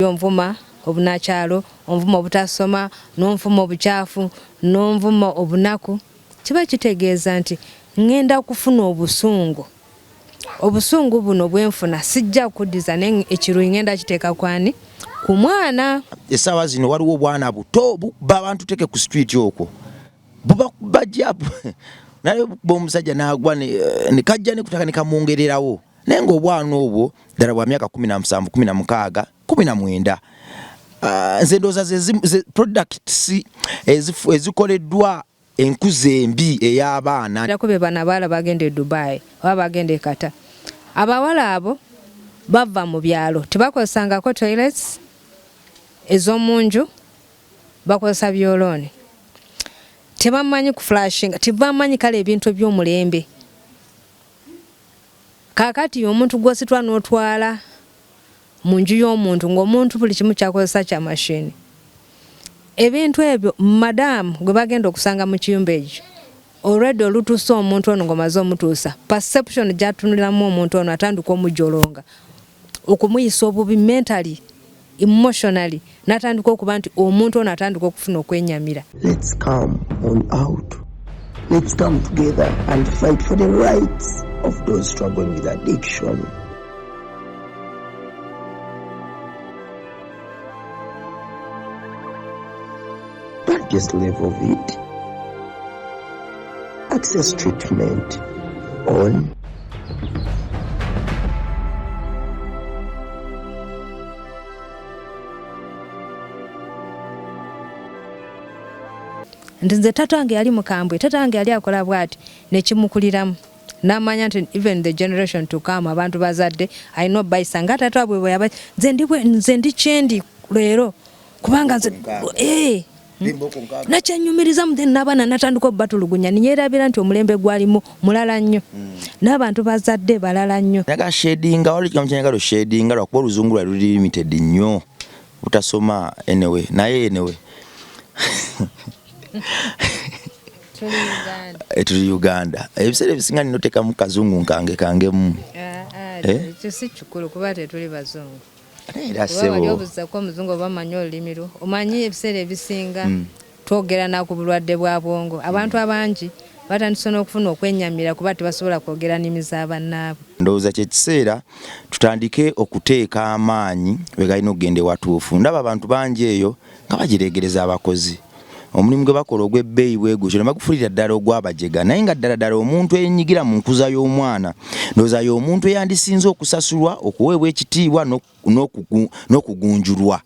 Onvuma obunakyalo, onvuma obutasoma, n'onvuma obucaafu, n'onvuma obunaku. Kiba kitegeeza nti ngenda kufuna obusungu. Obusungu buno bwenfuna sijja kuddiza ekiruyi ngenda kiteeka kwani ku mwana. Essaawa zino waliwo obwana buto bukuba abantu teke ku street okwo. Buba bajjabu. Naye omusajja n'agwa ne kajja ne kutaka ne kamwongererawo. Naye ng'obwana obwo ddala bwa myaka 17, 16, 19. Nze ndowooza ze products ezikoleddwa enkuze embi ey'abaana. Yakube bana abaala bagenda e Dubai oba bagenda e Qatar. Abawala abo bava mu byalo tebakozesangako toilets ez'omunju, bakozesa byolooni. Tebamanyi ku flashing, tebamanyi kale ebintu by'omulembe. Kakati omuntu gw'ositwa n'otwala mu nju y'omuntu ng'omuntu buli kimu kyakozesa kya mashini. Ebintu ebyo madamu gwe bagenda okusanga mu kiyumba ekyo already olutuusa omuntu ono ng'omaze omutuusa, perception gy'atunulamu omuntu ono atandika omujolonga, okumuyisa obubi mentally, emotionally, n'atandika okuba nti omuntu ono atandika okufuna okwenyamira. Let's come on out. Let's come together and fight for the rights of those struggling with addiction. Don't just live of it. Access treatment on nze tata wange yali mukambwe, tata wange yali akola bwati nekimukuliramu n'amanya nti even the generation to come abantu bazadde alina obbayisanga tata wabwe bwe yaba nze ndi kyendi leero kubanga nze nakyenyumiriza mu then n'abaana natandika obbatulugunya niyeerabira nti omulembe gwalimu mulala nnyo n'abantu bazadde balala nnyo. Naga shadinga wali kyamukyengalo shadinga lwakuba oluzungu lwali luli limited nnyo butasoma anyway naye tuli Uganda. Ebiseera ebisinga ninoteeka mu kazungu kangemu. Si kikulu kuba tetuli bazungu. Era sebo. Obuzako omuzungu bamanyi olulimi lwo. Omanyi ebiseera ebisinga twogera na ku bulwadde bwa bwongo. Abantu abangi batandise n'okufuna okwenyamira kuba tebasobola kwogera nnimi z'abannaabwe. Ndowooza kye kiseera tutandike okuteeka amaanyi we galina okugenda ewatuufu. Ndaba abantu bangi eyo nga bagireegereza abakozi. Omulimu gwe bakola ogw'ebbeeyi bwe gutyo ne bagufulira ddala ogw'abajega, naye nga ddala omuntu eyenyigira mu nkuza y'omwana ndowooza y'omuntu eyandisinze okusasulwa, okuweebwa ekitiibwa n'okugunjulwa.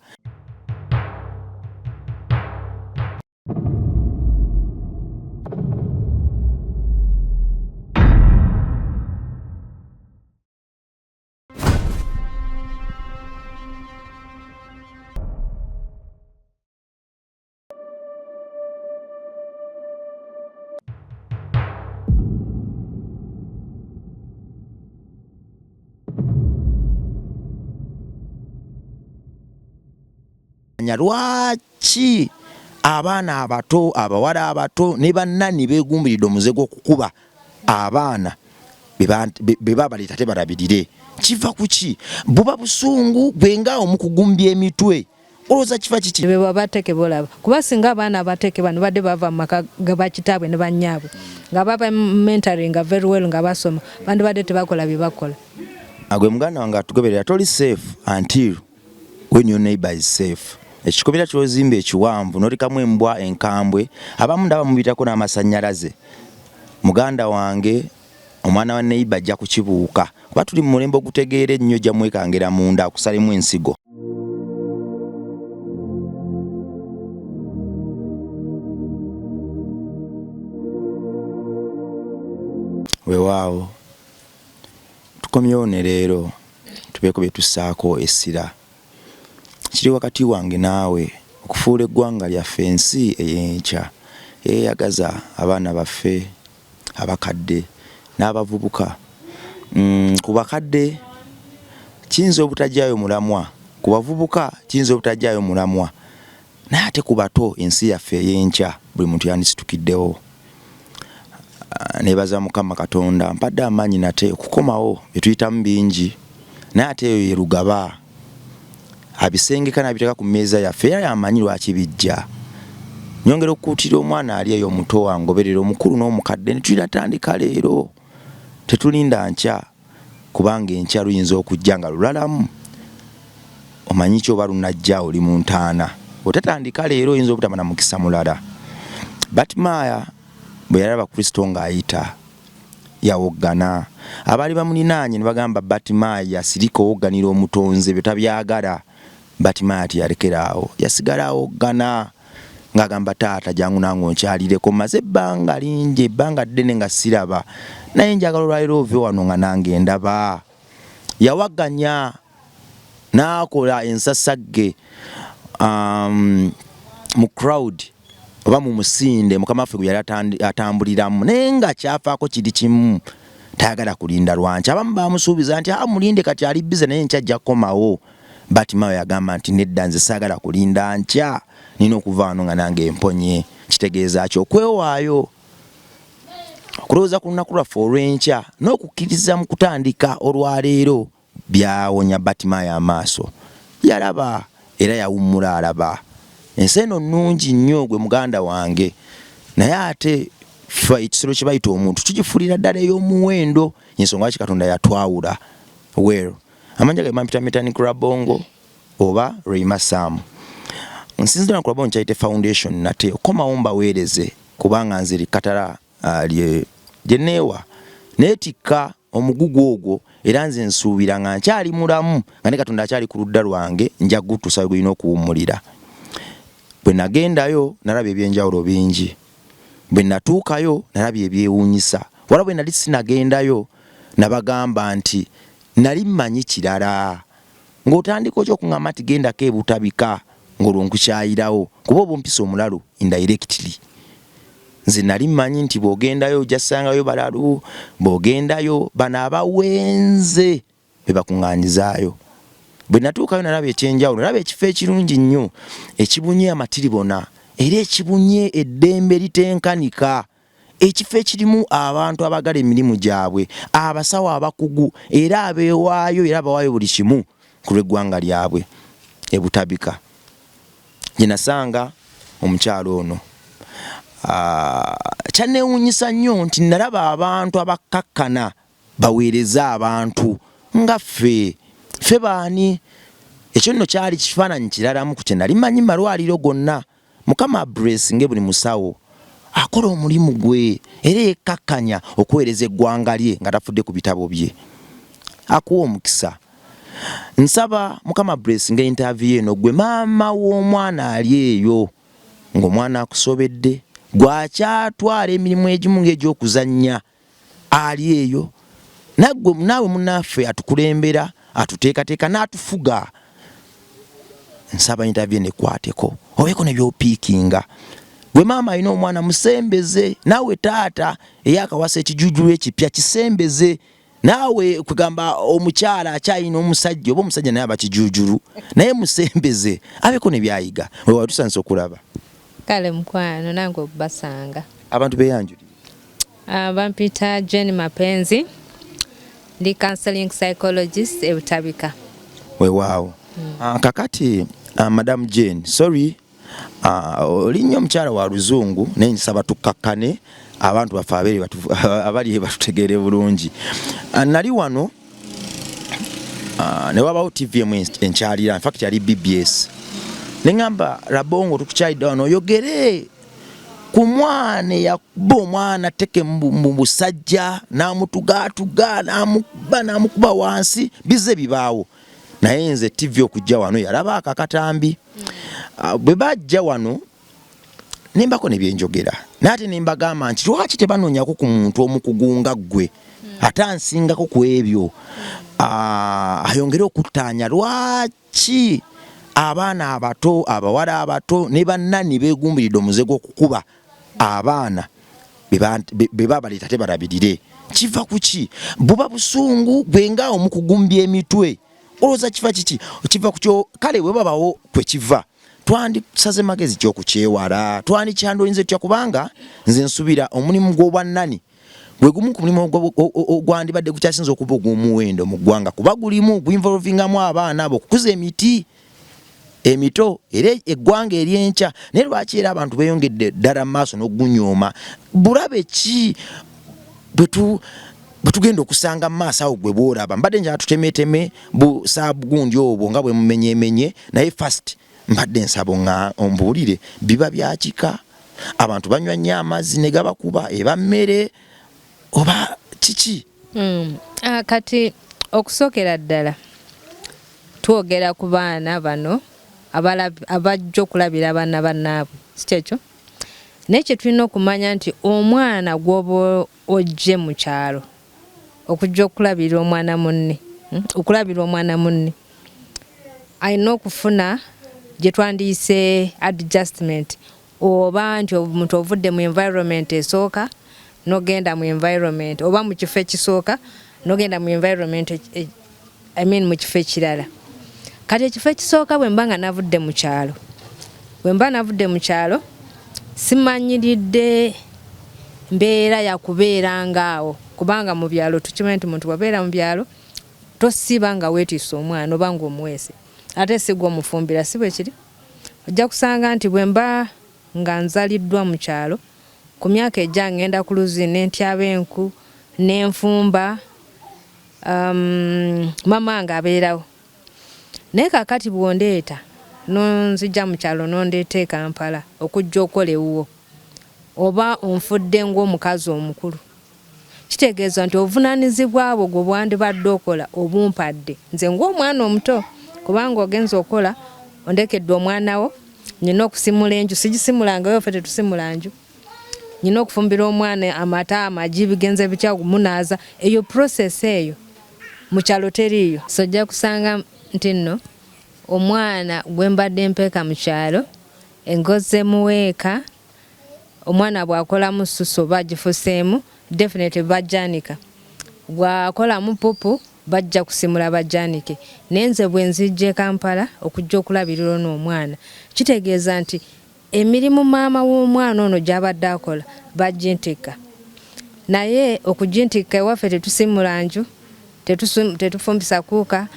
Lwaki abaana abato, abawala abato ne bannanni beegumbiridde omuze gw'okukuba abaana be babaleeta tebalabirire? Kiva ku ki? Buba busungu bwengaawo mu kugumbya emitwe. Olowooza kifa kiki? Be babateeke bolaba kuba singa abaana abateeke bano badde bava mu maka ga bakitaabwe ne bannyaabwe nga baba mentoring nga very well nga basoma bandibadde tebakola bye bakola. Agwe muganda wange atugoberera toli safe until when your neighbor is safe. Ekikobera ky'ozimba ekiwanvu n'olikamu embwa enkambwe abamu ndaba mubitako n'amasannyalaze. Muganda wange omwana wa neighbor ajja kukibuuka kuba tuli mu mulembe ogutegeera ennyo ojja mwekangera munda akusalemu ensigo. Weewaawo tukomyewo ne leero tubeeko bye tussaako essira. Kiri wakati wange naawe okufuula eggwanga lyaffe ensi ey'enkya eyeyagaza abaana baffe abakadde n'abavubuka. Ku bakadde kiyinza obutajjaayo mulamwa, ku bavubuka kiyinza obutajjaayo mulamwa, naye ate ku bato ensi yaffe ey'enkya buli muntu yandisitukiddewo. Nebaza Mukama Katonda mpadde amaanyi nate okukomawo bye tuyitamu bingi naye ate eyo ye lugaba. abisengeka nabiteka ku mmeeza yaffe era yamanyi lwaki bijja. Nyongera okukuutira omwana ali eyo omuto wangoberera omukulu n'omukadde ne tuliratandika leero. Tetulinda nkya kubanga enkya luyinza okujja nga lulalamu. Omanyi kyoba lunajja oli mu ntaana. Otatandika leero oyinza obutaba na mukisa mulala. Batimaya bwe yalaba Kristo ng'ayita yawoggana. Abaali bamuninaanye ne bagamba Batimaya yasirika owogganira omutonzi bye tabyagala. Batimaya teyalekeraawo, yasigala awoggana ng'agamba taata jangu nange onkyalireko, maze ebbanga lingi, ebbanga ddene nga siraba, naye njagala olwaleero ove wano nga nange ndaba. Yawagganya n'akola ensasagge mu crowd oba mu musinde mukama waffe gwe yali atambuliramu, naye nga kyafaako kiri kimu, tayagala kulinda lwanki. Abamu bamusuubiza nti mulinde kati ali bize naye nkya ajja kukomawo. Batimaya yagamba nti nedda nze saagala kulinda nkya, nina okuva wano nga nange emponye. Kitegeeza ki? Okwewaayo. Okulowooza ku lunaku lwaffe olw'enkya n'okukkiriza mu kutandika olwaleero byawonya Batimaya amaaso. Yalaba era yawummula alaba. Ensi eno nnungi nnyo gwe muganda wange, naye ate ffe ekisolo kye bayita omuntu tugifuulira ddala ey'omuwendo. Ensonga lwaki Katonda yatwawula. Well, amanja ge Mampita Mechanic Rabongo oba Rayma Sam. Nsinzira ku Rabongo Charity Foundation nate okomawo mbaweereze kubanga nze likatala lye neewa neetikka omugugu ogwo era nze nsuubira nga nkyali mulamu nga ne Katonda akyali ku ludda lwange nja gutusa gwina okuwummulira. Bwe nagendayo nalaba ebyenjawulo bingi. Bwe natuukayo nalaba ebyewuunyisa. Wala bwe nali sinagendayo nabagamba nti nali mmanyi kirala. Ng'otandika okyokuŋŋamba nti gendako ebutabika ng'olwo nkukyayirawo kuba oba ompisa omulalu indirectly. Nze nali mmanyi nti bw'ogendayo ojja ssangayo balalu, bw'ogendayo bano abawenze be bakuŋŋaanyizaayo. Bwe natuukayo nalaba ekyenjawulo, nalaba ekifo ekirungi nnyo ekibunye amatiribona era ekibunye eddembe litenkanika, ekifo ekirimu abantu abagala emirimu gyabwe, abasawo abakugu era abeewaayo era abawaayo buli kimu ku lw'eggwanga lyabwe ebutabika. Gye nasanga omukyalo ono. Kyanneewuunyisa nnyo nti nalaba abantu abakkakkana baweereza abantu nga ffe baani. Ekyo nno kyali kifaananyi kiralamu ku kye nali manyi malwaliro gonna. Mukama abulesinge buli musawo akola omulimu gwe era yekkakkanya okuweereza eggwanga lye nga tafudde ku bitabo bye. Akuwa omukisa. Nsaba Mukama abulesinge interview eno gwe maama w'omwana ali eyo ng'omwana akusobedde gwakyatwala emirimu egimu ng'egy'okuzannya ali eyo. Naawe munnaffe atukulembera atuteekateeka n'atufuga. Nsaba interview nekwateko obeeko nebyopiikinga. Gwe maama alina omwana musembeze, naawe taata eyakawasa ekijuujulu ekipya kisembeze. Naawe kugamba omukyala akyalina omusajja oba omusajja naye aba kijuujulu naye musembeze abeeko ne byayiga. Wewe watusanisa okulaba. Kale mukwano nange obasanga. Abantu beyanjulire. Bampita Jane Mapenzi. Ndi counseling psychologist ebutabika. Weewaawo. Kakati Madam Jane, sorry, olinnyo omukyala wa luzungu naye nsaba tukkakkane abantu baffe abali batutegeere bulungi. Nali wano ne wabawo TV emu enkyalira, in fact yali BBS. Ne ngamba Rabongo tukukyalidde wano oyogere ku mwana eyakuba omwana teke mu busajja n'amutugaatuga n'amukuba wansi bize bibaawo. Naye nze TV okujja wano yalaba akakatambi. Bwe bajja wano nimbako ne byenjogera. Nate nimbagamba nti lwaki tebanoonyako ku muntu omukugunga ggwe ate ansingako ku ebyo. Ayongere okuttaanya lwaki abaana abato abawala abato ne bannani beegumbiridde omuze gw'okukuba abaana be babaleeta tebalabirire. Kiva ku ki? Buba busungu bwenga omukugumbya emitwe. Olowooza kiva kiki? Kiva ku kyo. Kale bwe babawo kwe kiva twandisaze magezi ky'okukyewala, twandikyandolinze tutya kubanga nze nsubira omulimu gw'obwannani gwe gumu ku mulimu ogwandibadde gukyasinza okuba ogw'omuwendo mu ggwanga kuba gulimu gwinvolvingamu abaana abo okukuza emiti. emito era eggwanga eryenca naye lwaki era abantu beeyongedde ddala maaso n'ogunyooma bulabe ki bwetugenda okusanga mu maaso awo gwe bw'olaba mbadde njala tutemeteme busaabu gundi obwo nga bwe mumenyemenye naye first mbadde nsabo nga ombuulire biba byakika abantu banywa nnyo amazzi ne gabakuba eba mmere oba kiki? Kati okusookera ddala twogera ku baana bano abajja okulabira abaana bannaabwe si kyekyo naye kye tulina okumanya nti omwana gw'oba ojje mu kyalo okujja okulabira omwana munne okulabira omwana munne alina okufuna gye twandiyise adjustment oba nti omuntu ovudde mu environment esooka n'ogenda mu environment oba mu kifo ekisooka n'ogenda mu environment mu kifo ekirala. Kati ekifo ekisooka bwe mba nga navudde mu kyalo simanyiridde mbeera yakubeera ngaawo kubanga mu byalo tukimanyi nti muntu wabeera mu byalo tosiiba nga weetiisa omwana oba ng'omuweese ate sigwa omufumbira si bwe kiri. Ojja kusanga nti bwe mba nga nzaliddwa mu kyalo ku myaka ejja ngenda ku luzzi n'entyaba enku n'enfumba mama nga abeerawo naye kaakati bw'ondeeta nonzija mu kyalo nondeeta e Kampala okujja okola ewuwo oba onfudde ng'omukazi omukulu kitegeeza nti obuvunaanyizibwa bwo gwe bwandibadde okola obumpadde nze ng'omwana omuto kubanga ogenza okola ondekedde omwana wo nyina okusimula enju sigisimulanga wewe ffe tetusimula nju nyina okufumbira omwana amata amagi bigenze bitya munaaza eyo process eyo mu kyalo teriiyo. So ojja kusanga nti nno omwana gwe mbadde mpeeka mu kyalo engoze muweeka omwana bw'akolamu ssusu oba agifuseemu definitely bajjanika bw'akolamu pupu bajja kusimula bajjanike naye nze bwe nzijja e Kampala okujja okulabirira ono omwana kitegeeza nti emirimu maama w'omwana ono gy'abadde akola bajjintikka naye okujintikka ewaffe tetusimula nju tetufumbisa kuuka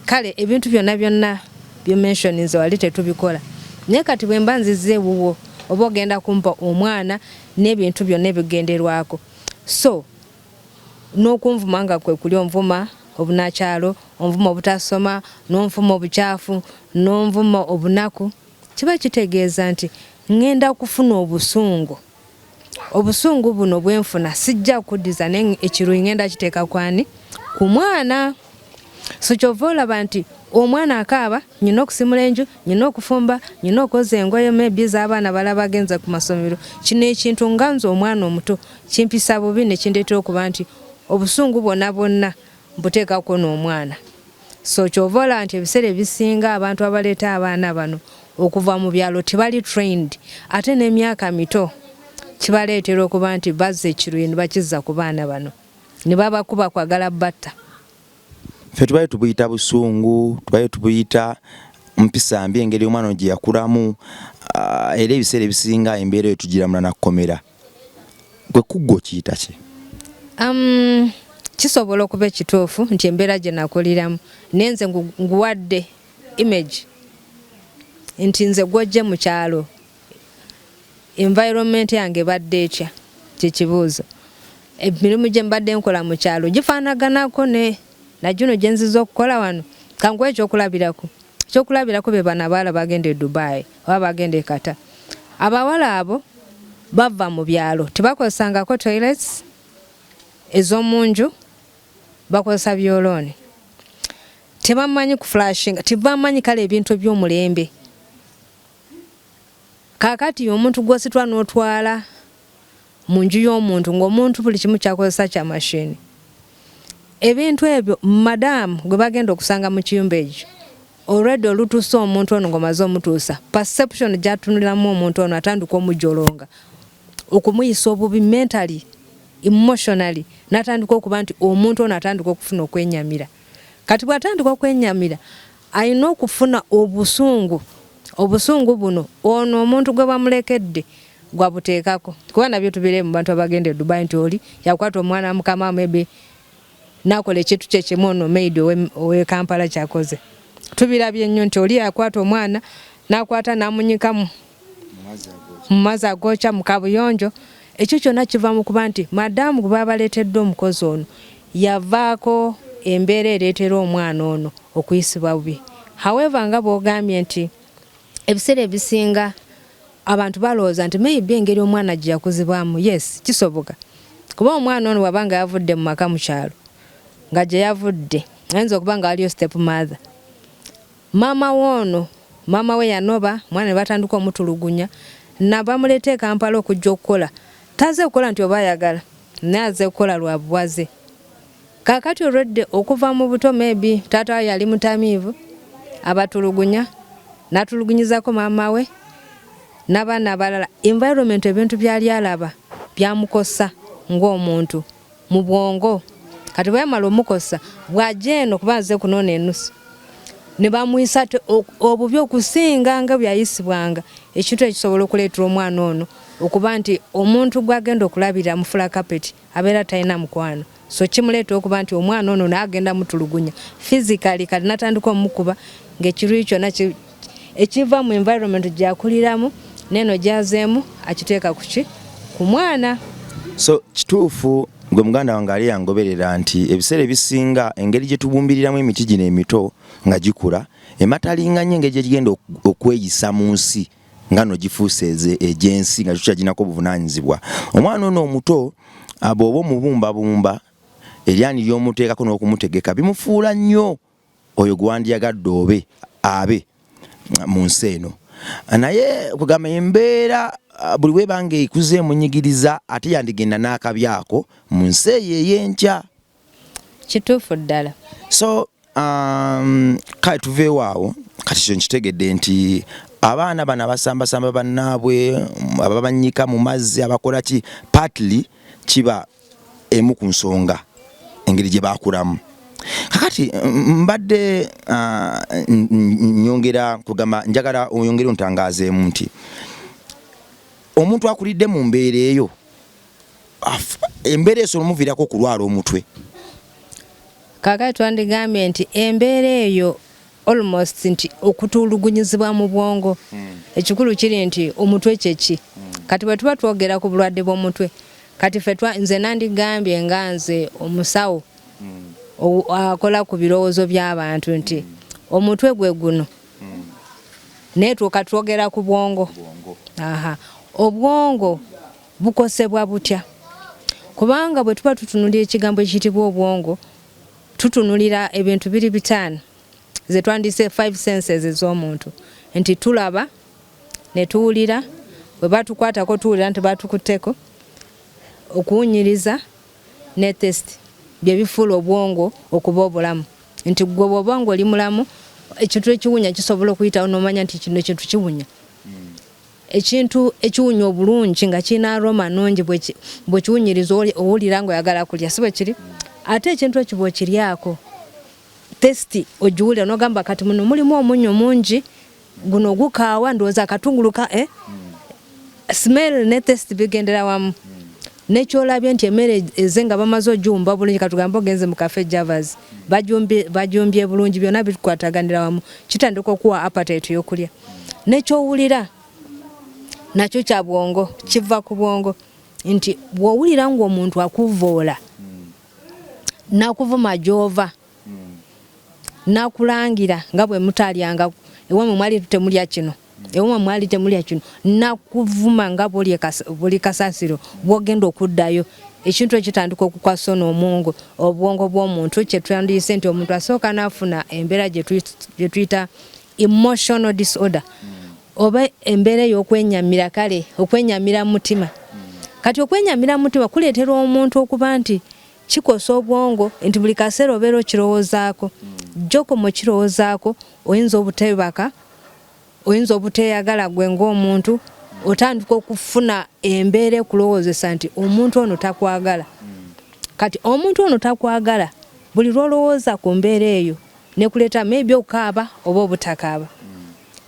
kale ebintu byonna byomensionize wali tetubikola naye kati bwe mba nzizza ewuwo oba ogenda kumpa omwana n'ebintu byonna ebigenderwako so n'okunvuma nga kwe kuli onvuma obunakyalo onvuma obutasoma n'onvuma obukyafu n'onvuma obunaku kiba kitegeeza nti ngenda kufuna obusungu buno bwenfuna sijja kuddiza naye ekiruyi ngenda kiteeka kwani ku mwana. So kyova olaba nti omwana akaaba nyina okusimula enju nyina okufumba nyina okoza engoye maybe z'abaana bala bagenza ku masomero kino ekintu nga nze omwana omuto kimpisa bubi ne kindeetera okuba nti obusungu bwonna mbuteekako n'omwana. So kyova olaba nti ebiseera ebisinga abantu abaleeta abaana bano okuva mu byalo tebali trained ate n'emyaka mito kibaleetera okuba nti bazza ekiruyi ne bakizza ku baana bano ne babakuba kwagala batta. Ffe tubaye tubuyita busungu tubaye tubuyita mpisa mbi engeri omwana gye yakulamu era ebiseera ebisinga embeera eyo tugiramula nakkomera gwe kuggwa okiyita ki? Kisobola okuba ekituufu nti embeera gye nakuliramu naye nze nguwadde image nti nze gw'ojje mu kyalo environment yange badde etya kyekibuuzo emirimu gye mbadde nkola mu kyalo gifaanaganako na gino gye nziza okukola wano kanguwa ekyokulabirako be bana abaala bagenda e Dubai oba bagenda e Qatar. Abawala abo bava mu byalo tebakozesangako toilets ez'omunju bakozesa byolooni tebamanyi ku flashing tebamanyi kale ebintu by'omulembe. Kaakati omuntu gw'ositwa n'otwala mu nju y'omuntu ng'omuntu buli kimu kyakozesa kya mashini ebintu ebyo madamu gwe bagenda okusanga mu kiyumba ekyo already olutuusa omuntu ono ng'omaze omutuusa perception gy'atunulamu omuntu ono atandika omujolonga okumuyisa obubi mentally emotionally n'atandika okuba nti omuntu ono atandika okufuna okwenyamira. Kati bw'atandika okwenyamira alina okufuna obusungu buno ono omuntu gwe bamulekedde gwabuteekako kuba nabyo tubire mu bantu abagenda e Dubai nti oli yakwata omwana mukama maybe nakola ekintu kye kimu ono maid owe Kampala kyakoze tubirabye nnyo nti oli akwata omwana n'akwata n'amunyika mu mazzi agokya mu kabuyonjo. Ekyo kyonna kiva mu kuba nti madamu gwe babaleetedde omukozi ono yavaako embeera ereetera omwana ono okuyisibwa bubi. However, nga bw'ogambye nti ebiseera ebisinga abantu balowooza nti maybe engeri omwana gye yakuzibwamu, yes kisoboka kuba omwana ono wabanga yavudde mu maka mu kyalo nga gye yavudde ayinza okuba nga waliyo step mother, maama woono maama we yanoba mwana ne batandika omutulugunya nabamuleeta e Kampala okujja okukola. Taze okukola nti oba ayagala naye aze okukola lwa buwaze. Kaakati olwedde okuva mu buto maybe taata we yali mutamiivu abatulugunya natulugunyizako maama we n'abaana abalala. Environment ebintu byali alaba byamukosa ng'omuntu mu bwongo. Kati bwemala omukosa bw'ajja eno kuba azze kunoona ennusu ne bamuyisa obubi okusinga nga byayisibwanga, ekintu ekisobola okuleetera omwana ono okuba nti omuntu gw'agenda okulabira mufula kapeti abeera talina mukwano. So kimuleeta okuba nti omwana ono n'agenda mutulugunya physically kati natandika omukuba ng'ekiruyi kyonna ekiva mu environment gyakuliramu neno gyazeemu akiteeka kuki ku mwana. So kituufu gwe muganda wange ali yangoberera nti ebiseera ebisinga engeri gye tubumbiriramu emiti gino emito nga gikula ematalinga nnyo engeri gye gigenda okweyisa mu nsi nga no gifuuse egyensi nga tukyaginako obuvunaanyizibwa. Omwana ono omuto bw'oba omubumbabumba eryani ly'omuteekako n'okumutegeka bimufuula nnyo oyo gwandiyagadde abe mu nsi eno. Naye kugamba embeera buli webanga ekuze emunyigiriza ate yandigenda n'akabyako mu nsi eyo ey'enkya. Kituufu ddala. So kale tuveewo awo kati kyo nkitegedde nti abaana bano abasambasamba bannaabwe ababanyika mu mazzi abakola ki partly kiba emu ku nsonga engeri gye bakulamu. Kakati mbadde nyongera kugamba njagala oyongere ontangaazeemu nti omuntu akulidde mu mbeera eyo embeera esobola omuviirako okulwala omutwe. Kaakati twandigambye nti embeera eyo almost nti okutulugunyizibwa mu bwongo ekikulu kiri nti omutwe kyeki. Kati bwe tuba twogera ku bulwadde bw'omutwe kati ffe nze nandigambye nga nze omusawo akola ku birowoozo by'abantu nti omutwe gwe guno naye tuuka twogera ku bwongo. Obwongo bukosebwa butya? Kubanga bwe tuba tutunulira ekigambo ekiyitibwa obwongo tutunulira ebintu biri bitaano ze twandise 5 senses ez'omuntu nti tulaba ne tuwulira, bwe batukwatako tuwulira nti batukutteko, okuwunyiriza ne test bye bifuula obwongo okuba obulamu. Nti gwe bw'oba ng'oli mulamu ekintu ekiwunya kisobola okuyitawo n'omanya nti kino ekintu kiwunya. Ekintu ekiwunya obulungi nga kirina aroma nnungi bwe kiwunyiriza owulira ng'oyagala kulya si bwe kiri. Ate ekintu ekyo bw'okiryako testi ogiwulira n'ogamba kati muno mulimu omunnyo mungi guno gukaawa ndowooza akatunguluka smell ne test bigendera wamu. Nekyolabye nti emmere eze nga bamaze ogiwumba bulungi katugambe ogenze mu cafe Javas bajumbye bulungi byonna bikwataganira wamu kitandika okuwa appetite y'okulya. Nekyowulira nakyo kya bwongo kiva ku bwongo nti bw'owulira ng'omuntu akuvoola nakuvuma gy'ova nakulangira nga bwe mutalyanga ewamwe mwali temulya kino ewamwe mwali temulya kino nakuvuma nga buli kasasiro bw'ogenda okuddayo ekintu ekitandika okukwasa n'omungo obwongo bw'omuntu kye twandiyise nti omuntu asooka n'afuna embeera gye tuyita emotional disorder oba embeera ey'okwenyamira kale okwenyamira mutima. Kati okwenyamira mutima kuleetera omuntu okuba nti kikosa obwongo nti buli kaseera obeera okirowoozaako jjoko mu kirowoozaako oyinza obutebaka oyinza obuteyagala gwe ng'omuntu otandika okufuna embeera ekulowoozesa nti omuntu ono takwagala. Kati omuntu ono takwagala buli lwolowooza ku mbeera eyo nekuleeta maybe okukaaba oba obutakaaba.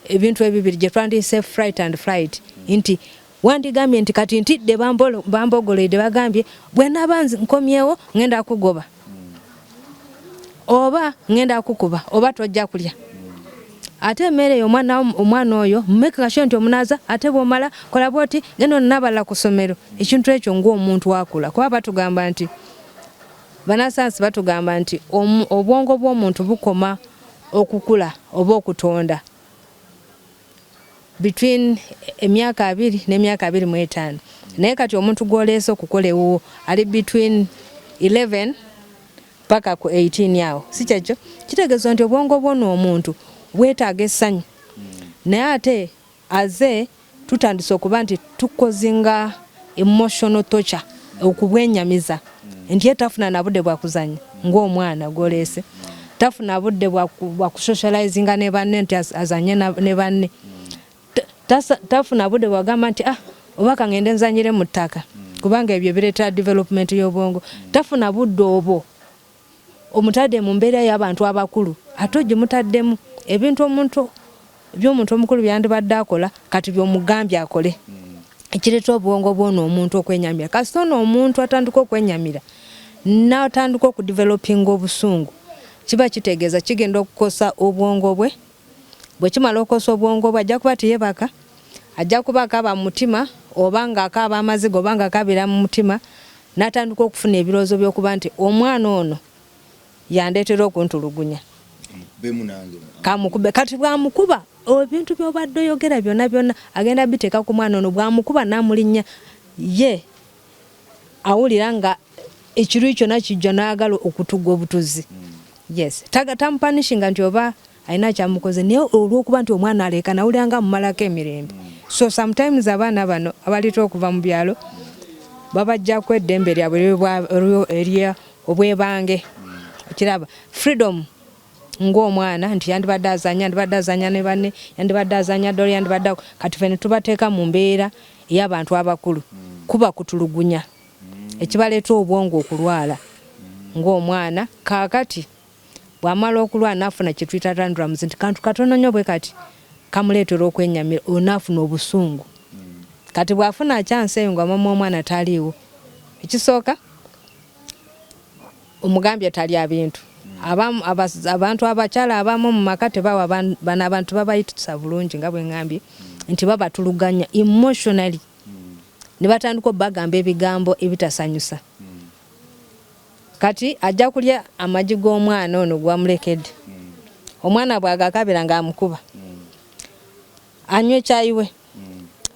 Ebintu ebibiri gye twandiyise fright and flight nti wandigambye nti kati ntidde bambogoledde bagambye bwe naaba nkomyewo ngenda kugoba oba ngenda kukuba oba tojja kulya ate emmere omwana oyo mmeka sure nti omunaza ate bw'omala kola bwoti genda onabala ku ssomero ekintu ekyo ng'omuntu akula kuba batugamba nti banasayansi batugamba nti obwongo bw'omuntu bukoma okukula oba okutonda between emyaka 2 n'emyaka 25 naye kati omuntu gw'oleese okukola ewuwo ali between 11 paka ku 18 yawo si kyekyo kitegeeza nti obwongo bw'ono omuntu bwetaaga essanyu naye ate aze tutandise okuba nti tukozinga emotional torture okubwenyamiza nti ye tafuna na budde bwa kuzanya ng'omwana gw'oleese tafuna budde bwa kusocializinga ne banne nti azanye ne banne tafuna budde bwagamba nti oba kangende nzanyire mu ttaka kubanga ebyo bireeta development y'obwongo tafuna budde obwo omutadde mu mbeera y'abantu abakulu ate ogye mutaddemu ebintu by'omuntu omukulu byandibadde akola kati by'omugambye akole ekireeta obwongo bw'ono omuntu okwenyamira kasita ono omuntu atandika okwenyamira n'atandika okudevelopinga obusungu kiba kitegeeza kigenda okukosa obwongo bwe bwe kimala okukosa obwongo bwe ajja kuba tiyebaka ajja kuba akaaba mu mutima oba nga akaaba amaziga oba nga akabira mu mutima n'atandika okufuna ebirowoozo by'okuba nti omwana ono yandeetera okuntulugunya kamukube kati bwamukuba ebintu by'obadde oyogera byonna agenda biteeka ku mwana ono bwamukuba n'amulinnya ye awulira nga ekiruyi kyonna kijja n'agala okutugga obutuzi yes tamupanishinga nti oba alina kyamukoze naye olw'okuba nti omwana aleeka nawulira nga mumalako emirembe so sometimes abaana bano abalita okuva mu byalo babajjaku eddembe lyabwe obwebange okiraba freedom ng'omwana nti yandibadde azanya ne banne yandibadde azanya dolo yandibadde kati ffe ne tubateeka mu mbeera ey'abantu abakulu kuba kutulugunya ekibaleeta obwongo okulwala ng'omwana kaakati bw'amala okulwala n'afuna kye tuyita tandrams nti kantu katono nnyo bwe kati kamuleetera okwenyamira onaafuna obusungu kati bw'afuna chance eyo nga mama omwana taliiwo ekisooka omugambye talya bintu abantu abakyala abamu mu maka tebawa bano abantu babayitisa bulungi nga bwe ngambye nti babatuluganya emotionally ne batandika obbagamba ebigambo ebitasanyusa kati ajja kulya amagi g'omwana ono gwamulekedde omwana bw'agakabira ng'amukuba anywa ekyayiwe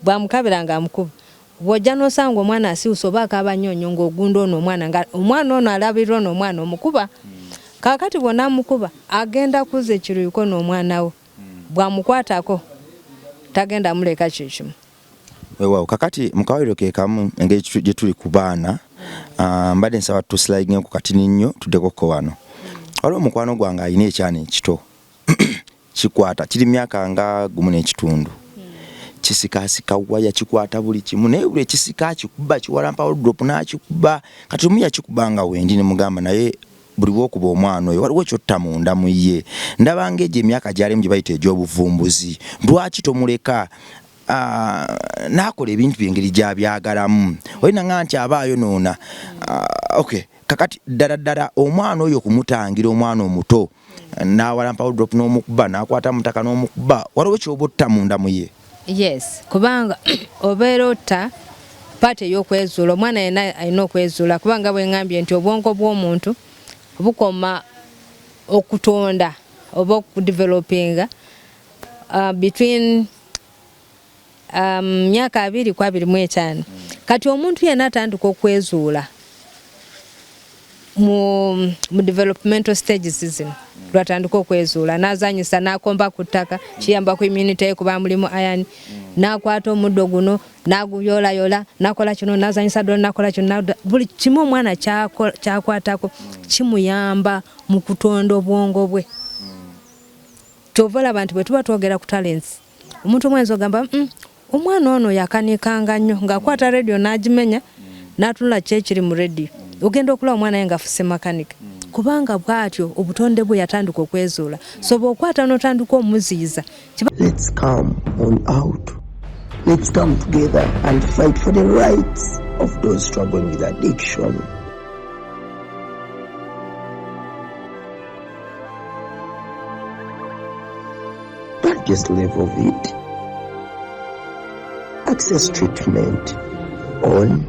bw'amukabira ng'amukuba bw'ojja n'osanga omwana asiwusa oba akaaba nnyonnyo ng'ogunda ono omwana ono alabirira ono omwana omukuba kaakati bw'ona amukuba agenda kuzza ekiruyiko n'omwana we bw'amukwatako tagenda muleka kikimu weewaawo kakati mu kawaliro ke kamu engeri gye tuli ku baana mbadde nsaba tusilayinge ku katini nnyo tuddeko wano waliwo omukwano gwange alina ekyana ekito kikwata kiri myaka nga 1.5 kisikaasika waya kikwata buli kimu naye buli ekisika kikuba kiwalampa wardrobe n'akikuba kati omu yakikubanga wendi ne mugamba naye buli bwokuba omwana oyo waliwo kyotta munda mu ye ndabanga egyo emyaka gyalimu gye bayita egy'obuvumbuzi lwaki tomuleka n'akola ebintu byengeri gyabyagalamu olina nga nti aba ayonoona okay kakati ddala omwana oyo kumutangira omwana omuto n'awalampa wardrobe n'omukuba n'akwata mutaka n'omukuba waliwo kyoba otta munda mu ye yes kubanga obeera otta paati ey'okwezuula omwana yena alina okwezuula kubanga bwe ngambye nti obwongo bw'omuntu bukoma okutonda oba okudevelopinga between myaka 2 ku 25 kati omuntu yena atandika okwezuula mu developmental stages zino lwatandika okwezuula n'azanyisa n'akomba ku ttaka kiyamba ku immunity ye kuba mulimu iron n'akwata omuddo guno n'aguyolayola n'akola kino n'azanyisa dolo n'akola kino buli kimu omwana kyakwatako kimuyamba mu kutonda obwongo bwe kyova olaba nti bwe tuba twogera ku talents omuntu omwenzi ogamba omwana ono yakanikanga nnyo ng'akwata radio n'agimenya n'atunula kyekiri mu radio ogenda okulaba omwana ye ng'afuse makanika kubanga bwatyo obutonde bwe yatandika okwezuula so bw'okwata n'otandika omuziyiza let's come on out. Let's come together and fight for the rights of those struggling with addiction. biggest level of it. Access treatment on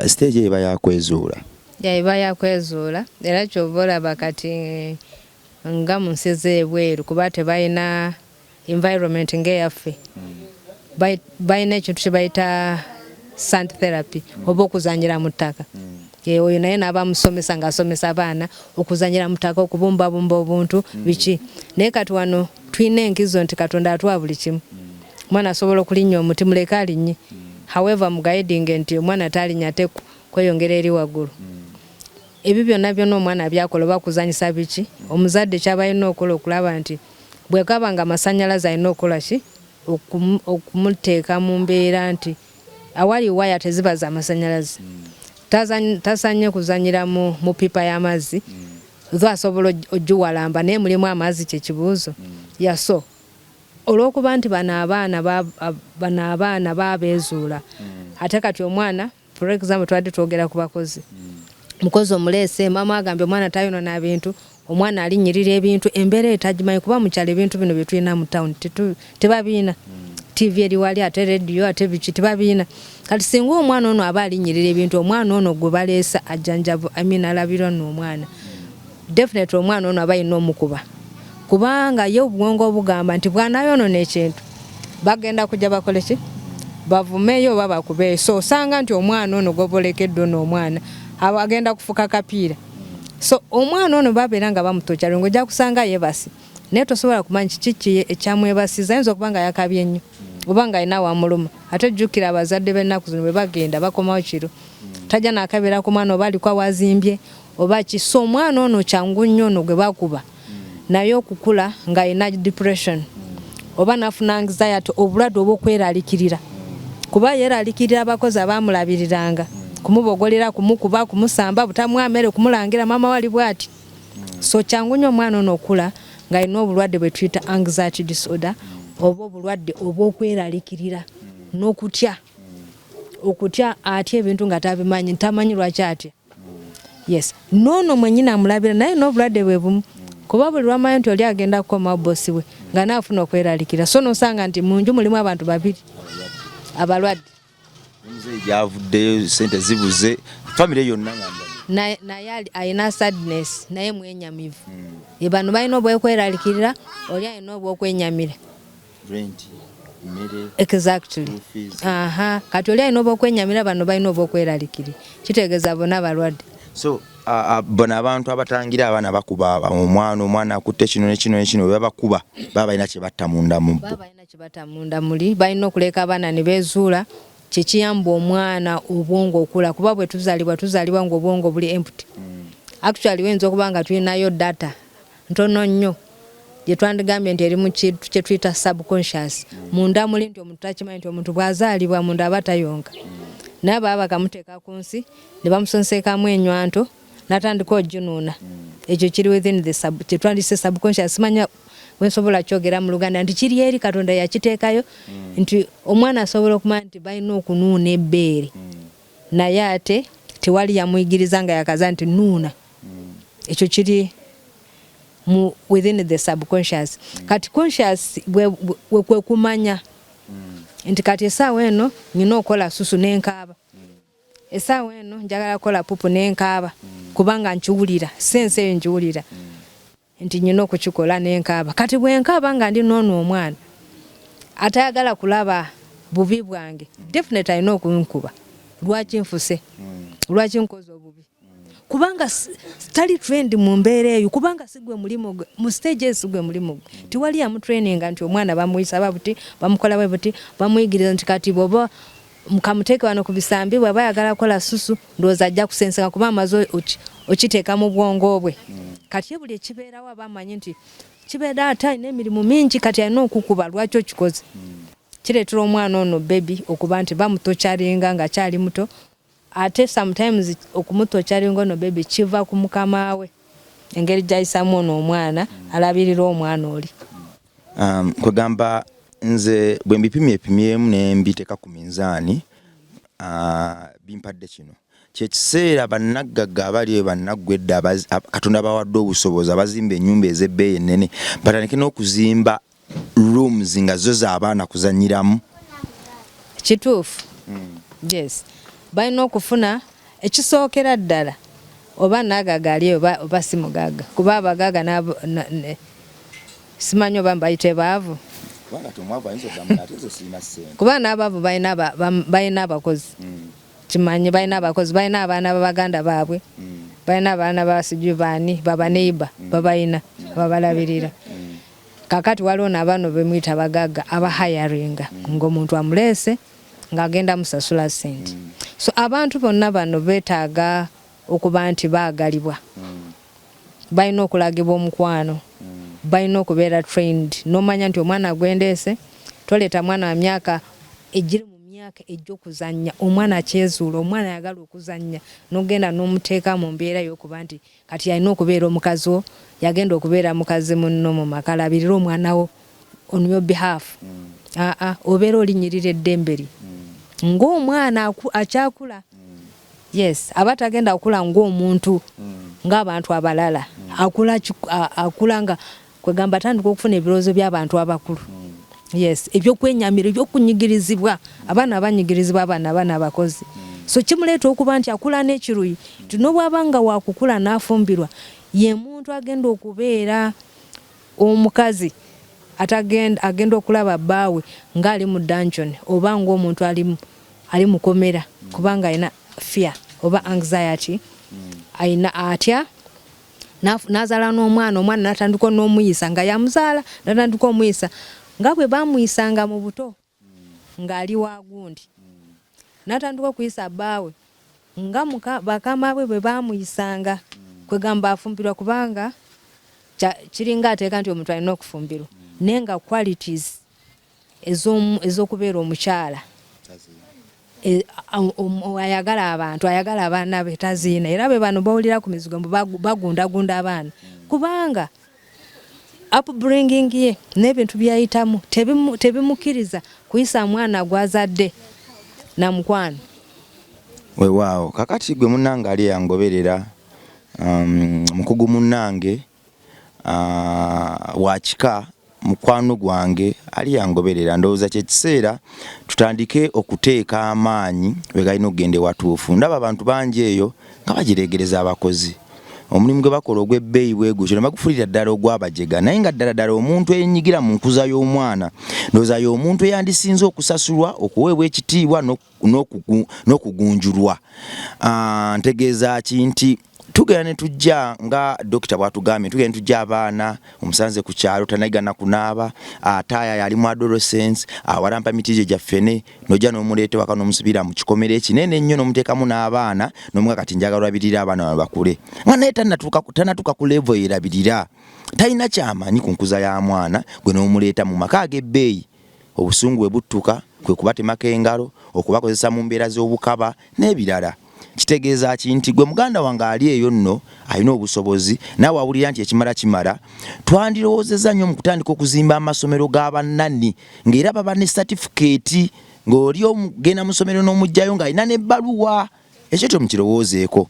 stage eba yakwezuula. Eba yakwezuula era kyova olaba kati nga mu nsi z'ebweru kuba tebalina environment ng'eyaffe. Balina ekintu kye bayita sand therapy oba okuzanyira mu ttaka. Oyo naye n'abamusomesa ng'asomesa abaana okuzanyira mu ttaka okubumbabumba obuntu biki. Naye kati wano tulina enkizo nti Katonda atuwa buli kimu. Omwana asobola okulinnya omuti muleke alinnye. However mu guiding nti omwana talinnya ate kweyongera eri waggulu. Ebyo byonna omwana byakola oba kuzanyisa biki. Omuzadde kyaba alina okukola okulaba nti bwe kaba nga amasannyalaze alina okukola ki okumuteeka mu mbeera nti awali waya teziba za masannyalaze. Tasanye kuzanyira mu pipa y'amazzi. Zo asobola ogiwalamba naye mulimu amazzi kye kibuuzo. Yaso olw'okuba nti bano abaana baabeezuula. Ate kati omwana for example twadde twogera ku bakozi. Mukozi omuleese maama agambye omwana tayonoona bintu. Omwana alinyirira ebintu embeera etagimanyi kuba mu kyalo ebintu bino bye tulina mu town tebabiina. TV eri wali ate radio ate biki tebabiina. Kati singa omwana ono aba alinyirira ebintu omwana ono gwe baleesa ajjanjabu alabirwa n'omwana. Definitely omwana ono aba alina omukuba. Kubanga ye obwongo obugamba nti bw'anayonoona ekintu bagenda kujja bakole ki bavumeeyo oba bakubeeyo. So osanga nti omwana ono gobolekedde n'omwana agenda kufuka kapiira. So omwana ono babeera nga bamutokyala ng'ojja kusanga yeebasi. Naye tosobola kumanya kiki ekyamwebasiza ayinza okuba nga yakabye ennyo oba nga alina wamuluma. Ate jjukira abazadde b'ennaku zino bwe bagenda bakomawo kiro tajja n'akabeera ku mwana oba aliko awazimbye oba ki. So omwana ono kyangu nnyo ono gwe bakuba naye okukula ng'alina depression oba n'afuna anxiety obulwadde obw'okweraliikirira kuba yeeraliikirira abakozi abaamulabiriranga kumubogolera kumukuba kumusamba butamwa mmere kumulangira maama wali bw'ati. So kyangu nnyo omwana ono okula ng'alina obulwadde bwe tuyita anxiety disorder oba obulwadde obw'okweraliikirira n'okutya atya ebintu nga tabimanyi tamanyi lwaki atya. Yes noono mwennyini amulabira naye n'obulwadde bwe bumu kuba buli lwamanyi nti oli agenda kukomawo bossi we nga naafuna okweraliikirira. So nosanga nti mu nju mulimu abantu babiri abalwadde. Omuzeeyi gy'avuddeyo ssente zibuze famire yonna naye alina sadness naye mwenyamivu. Bano balina obw'okweraliikirira oli alina obw'okwenyamira. Exactly. Kati oli alina obw'okwenyamira bano balina obw'okweraliikirira kitegeeza bonna balwadde. So bona abantu abatangira abaana bakuba omwana akutte kino nekino babakuba baba balina kye batta munda mu bo. Baba balina kye batta munda muli balina okuleka abaana ne beezuula kyekiyamba omwana obwongo okula kuba bwe tuzaalibwa ng'obwongo buli empty. Actually wenza okuba nga tulinayo data ntono nnyo gye twandigambye nti eri mu kintu kye tuyita subconscious. Munda muli nti omuntu takimanyi nti omuntu bw'azaalibwa munda aba tayonka. Naye baba bakamuteeka ku nsi ne bamusonseekamu enywanto n'atandika oginuuna. Ekyo kiri within the kye twandise subconscious. Simanya wensobola kyogera mu Luganda nti kiri eri Katonda yakiteekayo nti omwana asobola okumanya nti balina okunuuna ebbeere naye ate tewali yamuyigiriza nga yakaza nti nuuna. Ekyo kiri within the subconscious. Kati conscious kwe kumanya nti kati essaawa eno nina okola susu n'enkaaba. Essaawa eno njagala kola pupu n'enkaaba kubanga nkiwulira sense eyo nkiwulira nti nina okukikola n'enkaaba. Kati bwe nkaaba nga ndi noono omwana atayagala kulaba bubi bwange definitely alina okunkuba. Lwaki nfuse? Lwaki nkoze obubi? Kubanga tali trend mu mbeera eyo kubanga sigwe mulimu mu stage sigwe mulimu tiwali ya mu training nti omwana bamuyisa babuti bamukola bwe buti bamuyigiriza nti kati bobo mukamuteeke wano ku bisambi bwe bayagala kola susu ndooza ajja kusenseka kuba amaze okiteeka mu bwongo bwe. Kati buli ekibeerawo abamanyi nti kibeera ate alina emirimu mingi kati alina okukuba lwaki okikoze. Kireetera omwana ono baby okuba nti bamutokyalinga nga kyali muto ate sometimes okumutokyalinga ono baby kiva ku mukama we engeri gy'ayisamu ono omwana alabirira omwana oli. Kwegamba nze bwe mbipimyemu ne mbiteeka ku minzaani bimpadde kino kyekiseera bannaggaga abali bannaggwedda Katonda bawadde obusobozi abazimba ennyumba ez'ebbeeyi ennene batandike n'okuzimba rooms nga zo z'abaana kuzannyiramu. Kituufu. Yes. Balina okufuna ekisookera ddala oba naagaga ali oba si mugagga kuba abagagga simanyi oba mbayite baavu kuba n'abaavu balina abakozi kimanyi balina abakozi balina abaana babaganda baabwe balina abaana basijubaani babaneiba babalina babalabirira kakati waliwo n'abaana bemuyita bagagga abahayaringa ng'omuntu amuleese ng'agenda musasula ssente. So abantu bonna bano beetaaga okuba nti baagalibwa balina okulagibwa omukwano balina okubeera trained n'omanya nti omwana gwendeese toleeta mwana wa myaka egiri mu myaka egy'okuzannya omwana akyezuula omwana ayagala okuzannya n'ogenda n'omuteeka mu mbeera y'okuba nti kati alina okubeera omukazi wo yagenda okubeera mukazi munno mu maka labirira omwana wo on your behalf. Obeera olinyirira eddembe lye ng'omwana akyakula. Yes, aba tagenda okula ng'omuntu ng'abantu abalala akula nga kwegamba atandika okufuna ebirowoozo by'abantu abakulu. Yes, ebyokwenyamira ebyokunyigirizibwa abaana abanyigirizibwa abaana abakozi. So kimuleeta okuba nti akula n'ekiruyi tinobwaba nga wakukula n'afumbirwa ye muntu agenda okubeera omukazi agenda okulaba bbaawe ng'ali mu dungeon oba ng'omuntu ali mukomera kubanga alina fear oba anxiety alina atya n'azaala n'omwana n'atandika n'omuyisa nga yamuzaala n'atandika omuyisa nga bwe bamuyisanga mu buto ng'ali wagundi n'atandika okuyisa bbaawe nga bakama bwe bamuyisanga kwegamba afumbirwa kubanga kiringa ateeka nti omuntu alina okufumbirwa naye nga qualities ez'okubeera omukyala ayagala abantu ayagala abaana be taziina era be bano bawulira ku mizigo bagundagunda abaana kubanga upbringing ye n'ebintu byayitamu tebimukiriza kuyisa mwana gwazadde na mukwano. Weewaawo kakati gwe munnange ali yangoberera mukugu munnange wakika mukwano gwange ali yangoberera ndowooza kyekiseera tutandike okuteeka amaanyi we galina okugenda ewatuufu. Ndaba abantu bangi eyo nga bagireegereza abakozi omulimu gwe bakola ogw'ebbeeyi bwe gutyo ne bagufulira ddala ogwabajega naye nga ddala omuntu eyenyigira mu nkuza y'omwana ndowooza y'omuntu eyandisinze okusasulwa okuweebwa ekitiibwa n'okugunjulwa. Ntegeeza ki nti tugenda ne tujja nga dokita bw'atugambye tugenda ne tujja abaana omusanze ku kyalo tanayigana kunaaba ataaya yali mu adolescence awalampa mitije gyaffe n'ojja n'omuleeta waka n'omusibira mu kikomere ekinene ennyo n'omuteekamu n'abaana n'omuga kati njagala olabirira abaana bano bakule nga naye tanatuuka ku level erabirira talina ky'amanyi ku nkuza ya mwana gwe n'omuleeta mu maka ag'ebbeeyi obusungu bwe buttuka kwe kubatemako engalo okubakozesa mu mbeera z'obukaba n'ebirala. Kitegeeza ki nti gwe muganda wange ali eyo nno alina obusobozi naawe awulira nti ekimala kimala twandirowoozezza nnyo mu kutandika okuzimba amasomero g'abannanni ng'era baba ne certificate ng'oli omugenda mu ssomero n'omugjayo ng'alina n'ebbaluwa ekyo tomukirowoozeeko.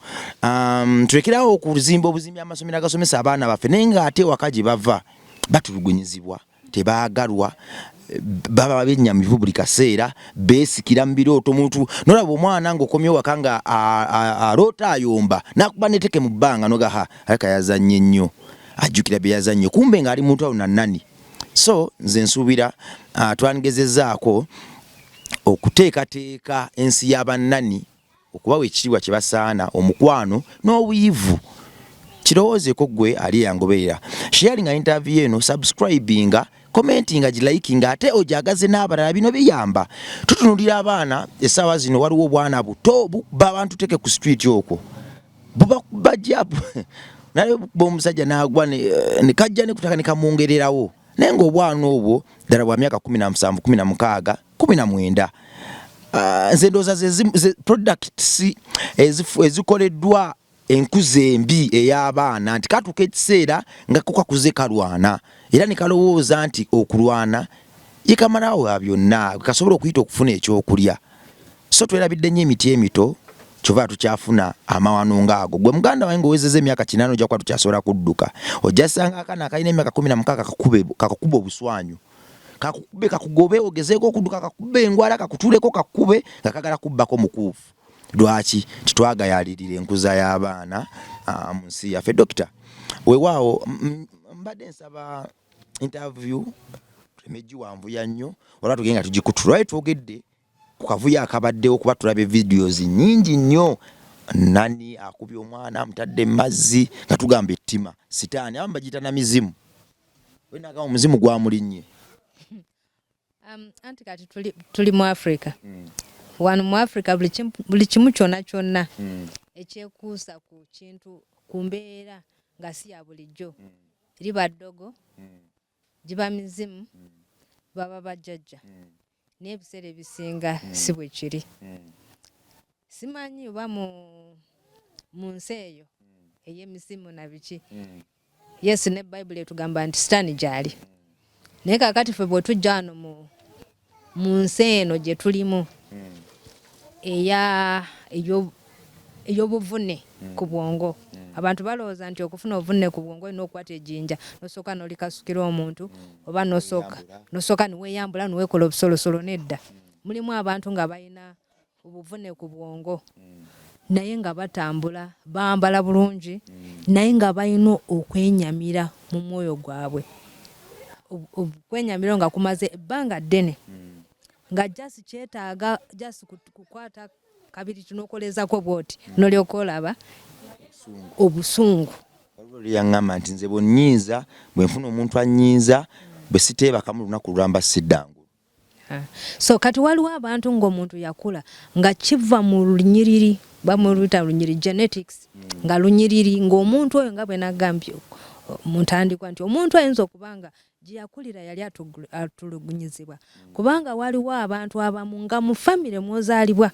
Tulekerawo okuzimba obuzimbi amasomero agasomesa abaana baffe naye ng'ate waka gye bava batulugunyizibwa tebaagalwa baba bennyamivu buli kaseera beesikira mu birooto muntu nolaba omwana ng'okomye waka nga aloota ayomba nakuba neteke mu bbanga nogaha aleka yazannye nnyo ajjukira bye yazannye kumbe ng'ali muntu awo nannani. So nze nsuubira twangezezzaako okuteekateeka ensi y'abannani okubawa ekitiibwa kye basaana omukwano n'obuyivu. Kirowoozeeko gwe ali yangoberera sharing interview eno subscribinga commentinga gilikinga ate ojagaze n'abalala bino biyamba. Tutunulira abaana essaawa zino waliwo obwana buto abantu teke ku street okwo bajja naye omusajja n'agwa ne kajja ne kutaka ne kamungererawo naye ng'obwana obwo ddala bwa myaka 17 16 19 nze ndowooza ze products ezikoleddwa enkuze embi ey'abaana nti katuuka ekiseera nga kukakuze kalwana era ne kalowooza nti okulwana ye kamalawo byonna kasobola okuyita okufuna ekyokulya. so twerabidde nnyo emiti emito kyova tukyafuna amawano ngaago. Gwe muganda wange owezezza emyaka 8 ojja kuba tukyasobola kudduka. Ojja sanga akana akalina emyaka 16 kakukube obuswanyu, kakukube kakugobe ogezeeko okudduka, kakube engwala, kakutuleko kakube nga kagala kubbako mukuufu. Lwaki titwagayalirira enkuza y'abaana mu nsi yaffe? Dokita weewaawo mbadde nsaba interview tumegiwanvuya nnyo olwa tugenda tugikutulwayo twogedde ku kavuyo akabaddewo kuba tulabe videos nnyingi nnyo. Nani akubye omwana amutadde mazzi nga tugamba ettima sitaani aba bagiyita na mizimu. Wenagamba omuzimu gwamulinnye. Anti kati tuli mu Africa. Wano mu Africa buli kimu kyonna ekyekuusa ku kintu ku mbeera nga si ya bulijjo. Liba ddogo, giba mizimu, baba bajjajja. N'ebiseera ebisinga si bwe kiri. Simanyi oba mu nsi eyo ey'emisimu na biki. Yesu ne Bayibuli etugamba nti sitaani gyali. Naye kaakati ffe bwe tujja wano mu nsi eno gye tulimu ey'obuvune ku bwongo. Abantu balowooza nti okufuna obuvune ku bwongo olina okukwata ejjinja n'osooka n'olikasukira omuntu oba n'osooka niweeyambula niweekola obusolosolo. Nedda, mulimu abantu nga balina obuvune ku bwongo naye nga batambula, bambala bulungi, naye nga balina okwenyamira mu mwoyo gwabwe. Okwenyamira nga kumaze ebbanga ddene nga jasi kyetaaga jasi kukwata kabiri tunokolezako bwoti n'olyoka olaba obusungu. Yaŋŋamba nti nze bw'onnyiiza, bwe nfuna omuntu annyiiza, bwe siteebakamu lunaku lulamba siddangu. So kati waliwo abantu ng'omuntu yakula nga kiva mu lunyiriri, bamuluyita lunyiriri genetics, nga lunyiriri ng'omuntu oyo nga bwe nagambye mu ntandikwa nti omuntu ayinza okubanga gye yakulira yali atulugunyizibwa. Kubanga waliwo abantu abamu nga mu famire mwozaalibwa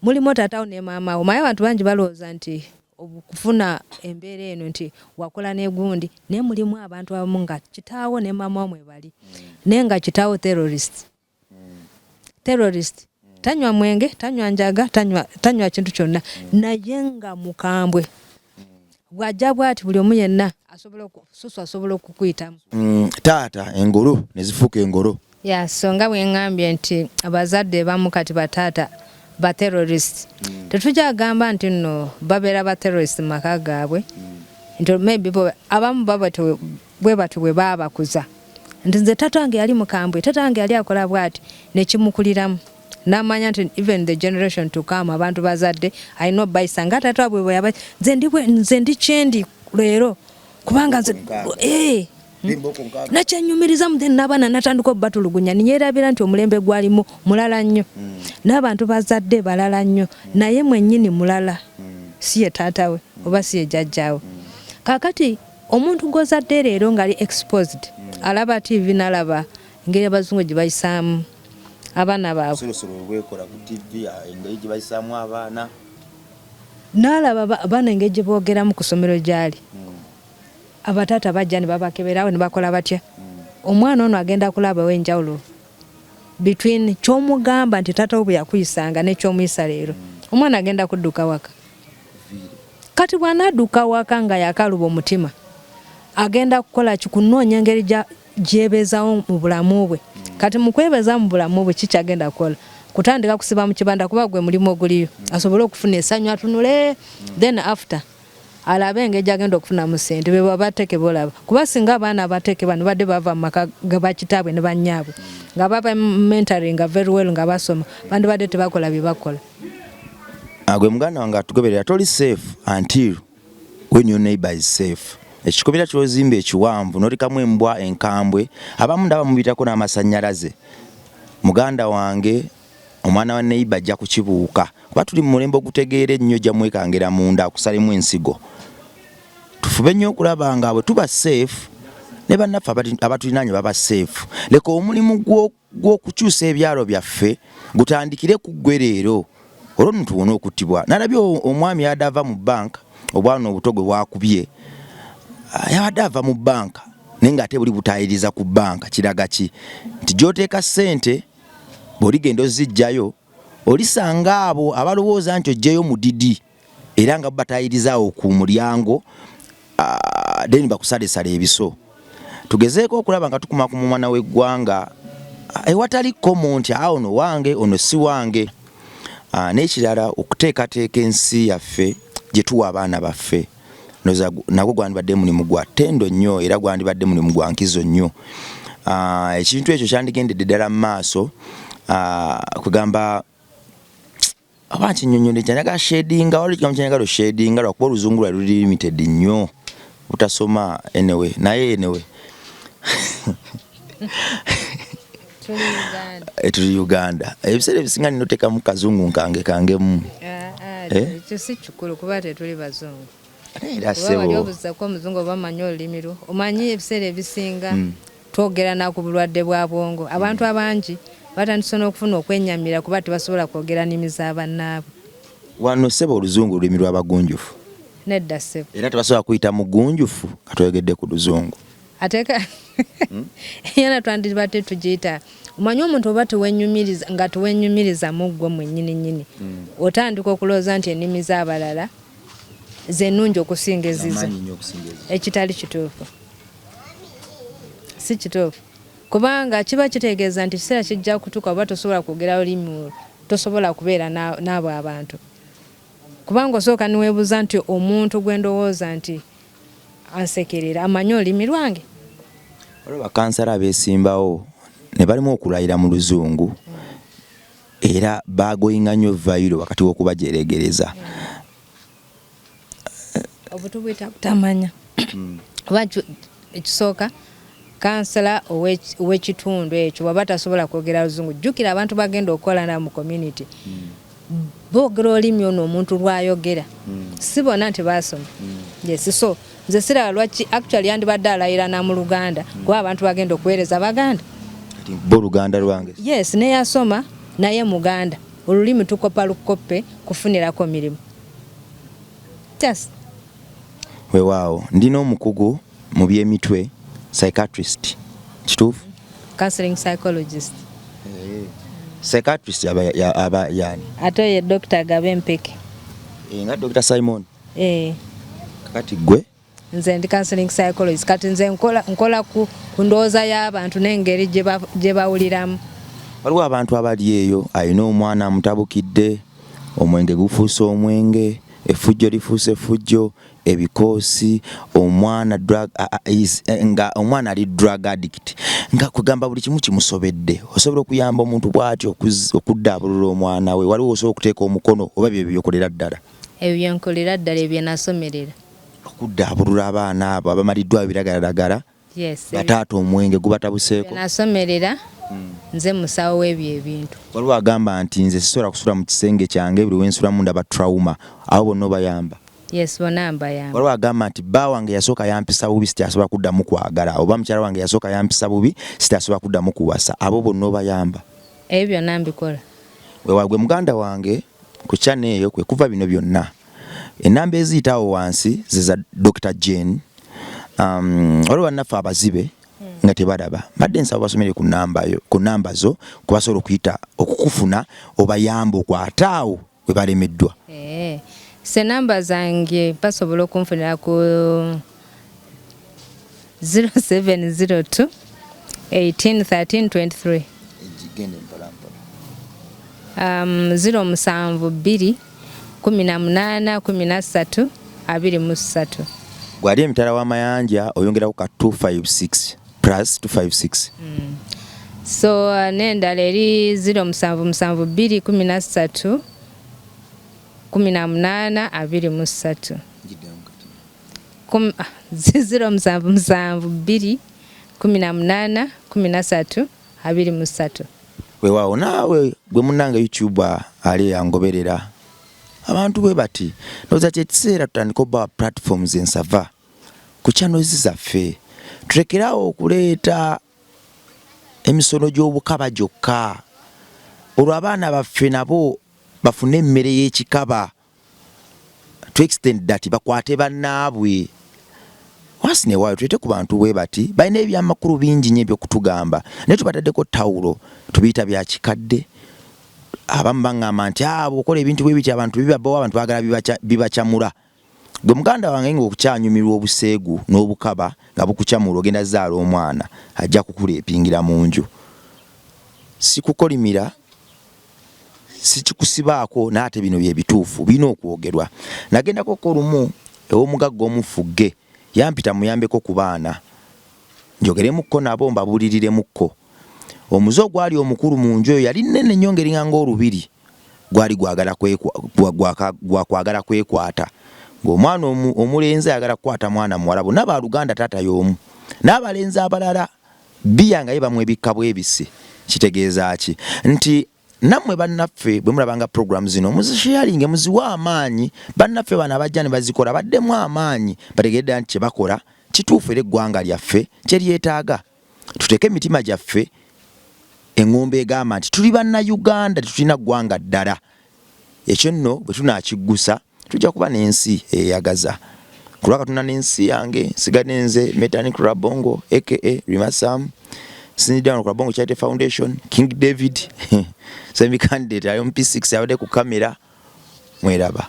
mulimu taatawo ne maama wo. Maye abantu bangi balowooza nti okufuna embeera eno nti wakola n'egundi, naye mulimu abantu abamu nga kitaawo ne maama wamwe bali naye nga kitaawo terrorist. Tanywa mwenge, tanywa njaga, tanywa kintu kyonna, naye nga mukambwe. Bw'ajja bw'ati buli omu yenna asobola okukuyitamu. Taata engolo ne zifuuka engolo. So nga bwe ngambye nti abazadde bamu kati bataata ba terrorist. Tetujagamba nti nno babeera ba terrorist mu maka gaabwe. Nti maybe abamu bwe bati bwe baabakuza. Nti nze taata wange yali mukambwe, taata wange yali akola bw'ati, ne kimukuliramu. N'amanya nti even the generation to come abantu bazadde alina bayisa nga taata bwe bwe yaba nze ndi kyendi leero kubanga nakyenyumiriza mu then n'abaana natandika obbatulugunya niyeerabira nti omulembe gwalimu mulala nnyo n'abantu bazadde balala nnyo naye mwennyini mulala si ye taata we oba si ye jjajjaawe. Kaakati omuntu gw'ozadde leero ng'ali exposed alaba TV n'alaba engeri abazungu gye bayisaamu abaana baabwe, n'alaba abaana engeri gye boogeramu ku ssomero gy'ali. Abataata bajja ne babakeberawo ne bakola batya. Omwana ono agenda kulabawo enjawulo between ky'omugamba nti taata we bwe yakuyisanga n'ekyomuyisa leero. Omwana agenda kudduka waka. Kati bw'anadduka waka nga yakaluba omutima agenda kukola kikunoonya engeri gyebeezawo mu bulamu bwe. Kati mu kwebeeza mu bulamu bwe kikyagenda kukola kutandika kusiba mu kibanda kuba gwe mulimu oguliyo asobole okufuna essanyu atunule then after alabe engeri gyagenda okufunamu ssente be babateeke bolaba. Kuba singa abaana abateeke bano badde bava mu maka ga bakitaabwe ne bannyaabwe nga baba mentoring very well nga basoma bandi badde tebakola bye bakola. Gwe muganda wange atugoberera toli safe until when your neighbor is safe. Ekikobera ky'ozimba ekiwanvu n'olikamu embwa enkambwe abamu ndaba mubitako n'amasannyalaze. Muganda wange omwana wa neighbor ajja kukibuuka kuba tuli mu mulembe ogutegeera ennyo ojja mwekangera munda akusalemu ensigo. Tufube nnyo okulaba nga bwe tuba safe ne bannaffe abatulinaanye baba safe. Leka omulimu gw'okukyusa ebyalo byaffe gutandikire ku ggwe leero olwo ntuwona okuttibwa. Nalabye omwami yadde ava mu banka obwana obuto gwe bwakubye yabadde ava mu banka naye ng'ate buli butayiriza ku banka kiraga ki nti gy'oteeka ssente bw'oligenda ozijjayo olisanga abo abalowooza nti ojjeyo mudidi era nga batayirizawo ku mulyango then bakusalesala ebiso. Tugezeeko okulaba nga tukuma ku mwana w'eggwanga ewatali comment ono wange ono si wange. N'ekirala okuteekateeka ensi yaffe gye tuwa abaana baffe nagwo gwandibadde mulimu gwa ttendo nnyo era gwandibadde mulimu gwa nkizo nnyo. Ekintu ekyo kyandigendedde ddala mu maaso kugamba oba kinyonyonde kyanyaga shadinga wali kyanyaga shadinga lwakuba oluzungu lwali luli limited nnyo butasoma anyway naye anyway tuli Uganda ebiseera ebisinga ninoteka mu kazungu kangemu ekyo si kikulu kuba tetuli bazungu era sebo obuzako omuzungu oba manyi olulimi lwo omanyi ebiseera ebisinga twogera na ku bulwadde bwa bwongo abantu abangi batandise n'okufuna okwenyamira kuba tebasobola kwogera nnimi z'abannaabwe. Wano sebo oluzungu olulimi lw'abagunjufu nedda sebo era tebasobola kuyita mugunjufu katwegedde ku luzungu ateeka yana twandibadde tugiyita omanyi omuntu oba tewenyumiriza nga tewenyumiriza muggwe mwennyini otandika okulooza nti ennimi z'abalala zennungi okusinga ezizo ekitali kituufu si kituufu kubanga kiba kitegeeza nti kiseera kijja kutuuka oba tosobola kwogera olulimi tosobola kubeera n'abo abantu kubanga osooka niweebuuza nti omuntu gwe ndowooza nti ansekerera amanyi olulimi lwange. Waliwo bakansala abeesimbawo ne balimu okulayira mu luzungu era bagoyinga nnyo vayiro wakati w'okubajeregereza obutubwita butamanya oba ekisooka kansala ow'ekitundu ekyo waba tasobola kwogera luzungu jjukira abantu bagenda okukola na mu community boogera olulimi ono omuntu lwayogera si bonna nti baasoma yes so nze siraba lwaki actually yandibadde alayira na mu Luganda kuba abantu bagenda okuweereza Baganda bo Luganda lwange yes neyasoma naye Muganda olulimi tukopa lukope kufunirako mirimu just weewaawo ndina omukugu mu by'emitwe psychiatrist kituufu counseling psychologist psychiatrist aba yani ate ye Dr. Gabempeke nga Dr. Simon kati gwe nze ndi counseling psychologist kati nze nkola ku ndowooza y'abantu n'engeri gye bawuliramu. Waliwo abantu abali eyo alina omwana amutabukidde omwenge gufuuse omwenge effujjo lifuuse effujjo ebikoosi omwana nga omwana ali drug addict nga kugamba buli kimu kimusobedde osobola okuyamba omuntu bw'atyo okuddaabulula omwana we waliwo osobola okuteeka omukono oba bye byokolera ddala ebyo byenkolera ddala ebyo nasomerera okuddaabulula abaana abo abamaliddwa biragalalagala bataata omwenge gubatabuseeko nasomerera nze musawo w'ebyo ebintu. Waliwo agamba nti nze sisobola kusula mu kisenge kyange buli wensulamu ndaba trauma abo bonna obayamba. Yes, bonna mbayamba. Waliwo agamba nti bba wange yasooka yampisa bubi sitasobola kuddamu kwagala oba mukyala wange yasooka yampisa bubi sitasobola kuddamu kuwasa abo bonna obayamba. Ebyo byonna mbikola. Weewagwe muganda wange ku channel eyo kwe kuva bino byonna enamba eziyitawo wansi zeza Dr. Jane waliwo bannaffe abazibe nga tebalaba badde nsaba basomere ku namba zo kubasobola okuyita okukufuna obayamba okwataawo we balemeddwa. Se namba zange basobola okunfunira ku 0702 18 13 23 072 18 13 23. Gwali emitala w'amayanja oyongeraku ka 256 plus 256. So n'endala eri 0772 13 18 23 0772 18 13 23. Weewaawo naawe gwe munnange YouTube ali yangoberera abantu bwe bati noza kyekiseera tutandika obba platforms ensava ku channels zaffe tulekerawo okuleeta emisono gy'obukaba gyokka olwo abaana baffe nabo bafune emmere y'ekikaba to extend that bakwate bannaabwe wasi ne waayo tulete ku bantu bwe bati balina ebyamakulu bingi nnyo ebyokutugamba naye tubataddeko tawulo tubiyita bya kikadde abamu baŋŋamba nti okola ebintu bwe biti abantu bibabawo abantu baagala bibacamula. Gwe muganda wange ng'okukyanyumirwa obuseegu n'obukaba nga bukucamula ogenda zaala omwana ajja kukuleepingira mu nju. Sikukolimira, sikikusibaako n'ate bino bye bituufu birina okwogerwa. Nagendako olumu ew'omugagga omufugge yampita muyambeko ku baana njogeremukko nabo mbabuliriremukko. Omuze ogwali omukulu mu nju eyo yali nnene nnyo ng'eringa olubiri gwali gwakwagala kwekwata. Ng'omwana omulenzi ayagala kukwata mwana muwala bonna baaluganda taata y'omu. N'abalenzi abalala biya nga ye bamwe ebikka bwebisi. Kitegeeza ki? Nti nammwe bannaffe bwe mulabanga program zino muzisharinge muziwa amaanyi. Bannaffe bano abajja ne bazikola baddemu amaanyi bategedde nti kye bakola kituufu era eggwanga lyaffe kye lyetaaga. Tuteeke emitima gyaffe engombe egamba nti tuli bannayuganda tetulina ggwanga ddala. Ekyo nno bwe tunaakiggusa tujja kuba n'ensi eyagaza. Kulwa Katonda n'ensi yange nsigadde nze Mechanic Rabongo aka Rimasam Sinidano Rabongo Charity Foundation King David semi candidate ayo MP6 yabadde ku kamera mweraba.